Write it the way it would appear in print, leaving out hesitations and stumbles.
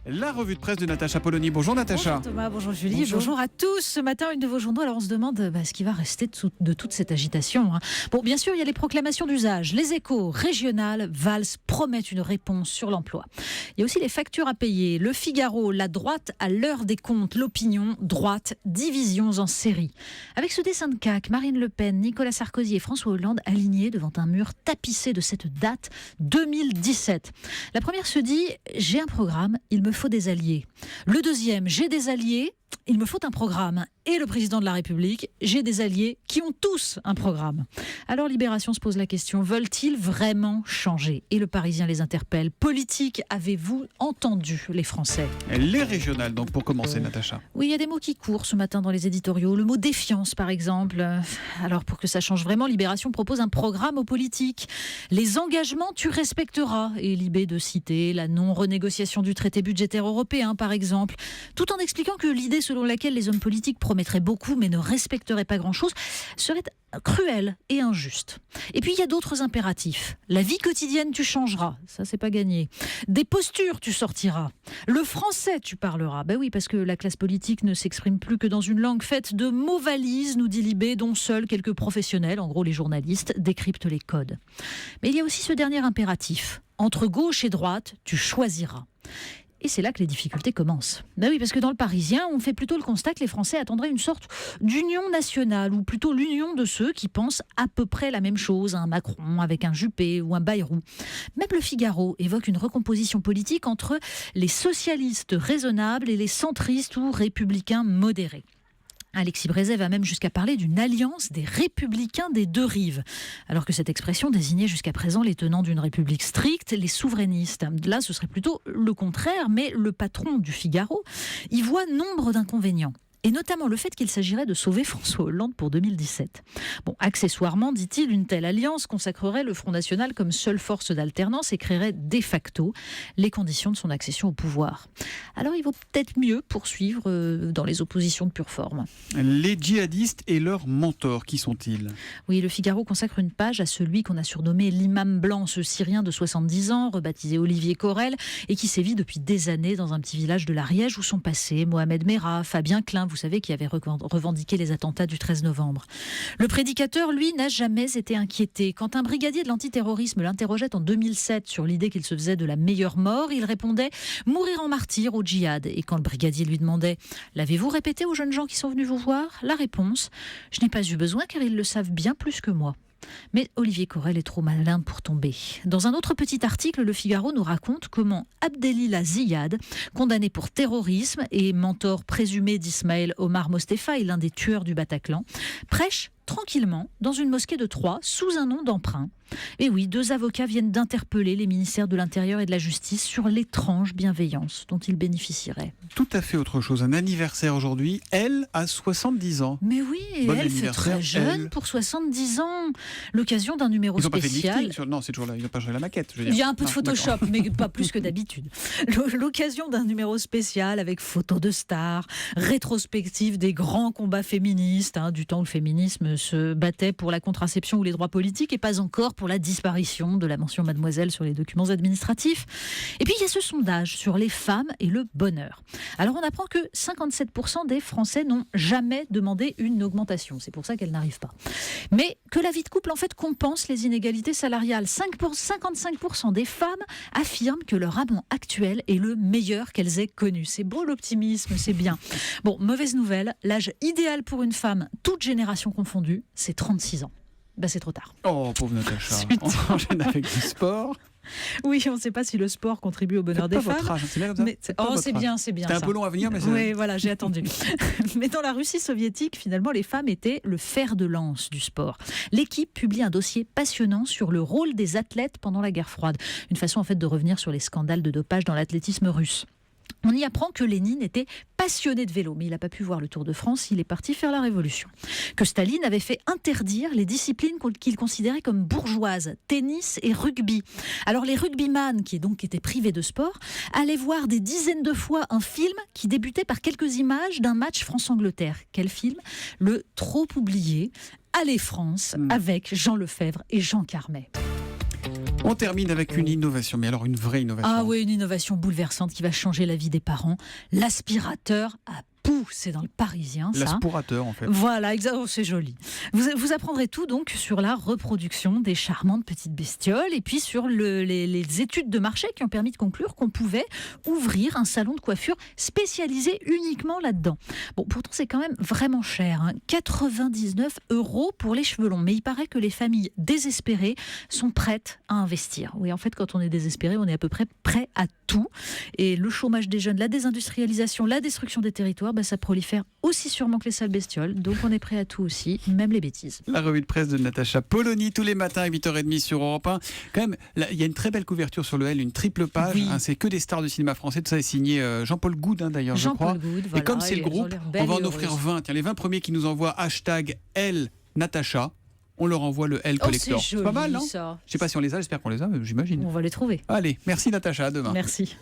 La revue de presse de Natacha Polony. Bonjour Natacha. Bonjour Thomas, bonjour Julie, bonjour à tous. Ce matin, une de vos journaux. Alors on se demande ce qui va rester de toute cette agitation. Bon, bien sûr, il y a les proclamations d'usage. Les Échos, régionales, Valls promettent une réponse sur l'emploi. Il y a aussi les factures à payer. Le Figaro, la droite à l'heure des comptes. L'Opinion, droite, divisions en série. Avec ce dessin de CAQ, Marine Le Pen, Nicolas Sarkozy et François Hollande alignés devant un mur tapissé de cette date 2017. La première se dit « J'ai un programme, il me faut des alliés ». Le deuxième, j'ai des alliés, il me faut un programme. Et le président de la République, j'ai des alliés qui ont tous un programme. Alors Libération se pose la question, veulent-ils vraiment changer ? Et le Parisien les interpelle. Politique, avez-vous entendu les Français ? Les régionales, donc pour commencer Natacha. Oui, il y a des mots qui courent ce matin dans les éditoriaux. Le mot défiance par exemple. Alors pour que ça change vraiment, Libération propose un programme aux politiques. Les engagements, tu respecteras. Et Libé de citer la non-renégociation du traité budgétaire européen par exemple. Tout en expliquant que l'idée selon laquelle les hommes politiques promettraient beaucoup mais ne respecteraient pas grand-chose serait cruelle et injuste. Et puis il y a d'autres impératifs. La vie quotidienne, tu changeras. Ça, c'est pas gagné. Des postures, tu sortiras. Le français, tu parleras. Ben oui, parce que la classe politique ne s'exprime plus que dans une langue faite de mots valises, nous dit Libé, dont seuls quelques professionnels, en gros les journalistes, décryptent les codes. Mais il y a aussi ce dernier impératif. Entre gauche et droite, tu choisiras. Et c'est là que les difficultés commencent. Ben oui, parce que dans le Parisien, on fait plutôt le constat que les Français attendraient une sorte d'union nationale, ou plutôt l'union de ceux qui pensent à peu près la même chose, un Macron avec un Juppé ou un Bayrou. Même le Figaro évoque une recomposition politique entre les socialistes raisonnables et les centristes ou républicains modérés. Alexis Brézet va même jusqu'à parler d'une alliance des républicains des deux rives, alors que cette expression désignait jusqu'à présent les tenants d'une république stricte, les souverainistes. Là, ce serait plutôt le contraire, mais le patron du Figaro y voit nombre d'inconvénients. Et notamment le fait qu'il s'agirait de sauver François Hollande pour 2017. Bon, accessoirement, dit-il, une telle alliance consacrerait le Front National comme seule force d'alternance et créerait de facto les conditions de son accession au pouvoir. Alors il vaut peut-être mieux poursuivre dans les oppositions de pure forme. Les djihadistes et leurs mentors, qui sont-ils ? Oui, le Figaro consacre une page à celui qu'on a surnommé l'imam blanc, ce Syrien de 70 ans, rebaptisé Olivier Corel, et qui sévit depuis des années dans un petit village de l'Ariège où sont passés Mohamed Merah, Fabien Klein, vous savez, qui avait revendiqué les attentats du 13 novembre. Le prédicateur, lui, n'a jamais été inquiété. Quand un brigadier de l'antiterrorisme l'interrogeait en 2007 sur l'idée qu'il se faisait de la meilleure mort, il répondait « mourir en martyr au djihad ». Et quand le brigadier lui demandait « l'avez-vous répété aux jeunes gens qui sont venus vous voir ?» La réponse « je n'ai pas eu besoin car ils le savent bien plus que moi ». Mais Olivier Corel est trop malin pour tomber. Dans un autre petit article, Le Figaro nous raconte comment Abdelila Ziyad, condamné pour terrorisme et mentor présumé d'Ismaël Omar Mostefa et l'un des tueurs du Bataclan, prêche tranquillement dans une mosquée de Troyes sous un nom d'emprunt. Et oui, 2 avocats viennent d'interpeller les ministères de l'Intérieur et de la Justice sur l'étrange bienveillance dont ils bénéficieraient. Tout à fait autre chose. Un anniversaire aujourd'hui. Elle a 70 ans. Mais oui, et Bon elle fait très jeune pour 70 ans. L'occasion d'un numéro Ils ont spécial. Pas fait de lifting, non, c'est toujours là. Ils n'ont pas changé la maquette. Je veux dire. Il y a un peu de Photoshop, mais pas plus que d'habitude. L'occasion d'un numéro spécial avec photos de stars, rétrospective des grands combats féministes, du temps où le féminisme se battait pour la contraception ou les droits politiques et pas encore pour la disparition de la mention mademoiselle sur les documents administratifs. Et puis il y a ce sondage sur les femmes et le bonheur. Alors on apprend que 57% des Français n'ont jamais demandé une augmentation. C'est pour ça qu'elle n'arrive pas. Mais que la vie de couple en fait compense les inégalités salariales. 55% des femmes affirment que leur amant actuel est le meilleur qu'elles aient connu. C'est beau l'optimisme, c'est bien. Bon, mauvaise nouvelle, l'âge idéal pour une femme, toute génération confondue, c'est 36 ans. C'est trop tard. Oh, pauvre Natacha. On enchaîne avec du sport. Oui, on ne sait pas si le sport contribue au bonheur des femmes. Âge, c'est bien comme ça. Mais c'est bien. C'était un peu long à venir, mais c'est... Oui, voilà, j'ai attendu. Mais dans la Russie soviétique, finalement, les femmes étaient le fer de lance du sport. L'équipe publie un dossier passionnant sur le rôle des athlètes pendant la guerre froide. Une façon, en fait, de revenir sur les scandales de dopage dans l'athlétisme russe. On y apprend que Lénine était passionné de vélo, mais il n'a pas pu voir le Tour de France, il est parti faire la Révolution. Que Staline avait fait interdire les disciplines qu'il considérait comme bourgeoises, tennis et rugby. Alors les rugbyman, qui étaient privés de sport, allaient voir des dizaines de fois un film qui débutait par quelques images d'un match France-Angleterre. Quel film ? Le trop oublié Allez France, avec Jean Lefebvre et Jean Carmet. On termine avec une innovation, mais alors une vraie innovation. Ah oui, une innovation bouleversante qui va changer la vie des parents. L'aspirateur à poux, c'est dans le Parisien, ça. L'aspirateur, en fait. Voilà, exactement, c'est joli. Vous apprendrez tout donc sur la reproduction des charmantes petites bestioles et puis sur les études de marché qui ont permis de conclure qu'on pouvait ouvrir un salon de coiffure spécialisé uniquement là-dedans. Bon, pourtant c'est quand même vraiment cher, hein. 99 € pour les cheveux longs. Mais il paraît que les familles désespérées sont prêtes à investir. Oui, en fait, quand on est désespéré, on est à peu près prêt à tout. Et le chômage des jeunes, la désindustrialisation, la destruction des territoires, ça prolifère aussi sûrement que les sales bestioles. Donc on est prêt à tout aussi, même les bêtises. La revue de presse de Natacha Polony tous les matins à 8h30 sur Europe 1. Quand même, là, il y a une très belle couverture sur le L, une triple page. Oui. C'est que des stars de cinéma français. Tout ça est signé Jean-Paul Goude, d'ailleurs, je crois. Jean-Paul Goude, Et voilà. comme c'est le groupe, on va en offrir 20. Tiens, les 20 premiers qui nous envoient hashtag L Natacha, on leur envoie le L Collector. C'est joli, pas mal, non? ça. Je sais pas si on les a, j'espère qu'on les a, mais j'imagine. On va les trouver. Allez, merci Natacha, à demain. Merci.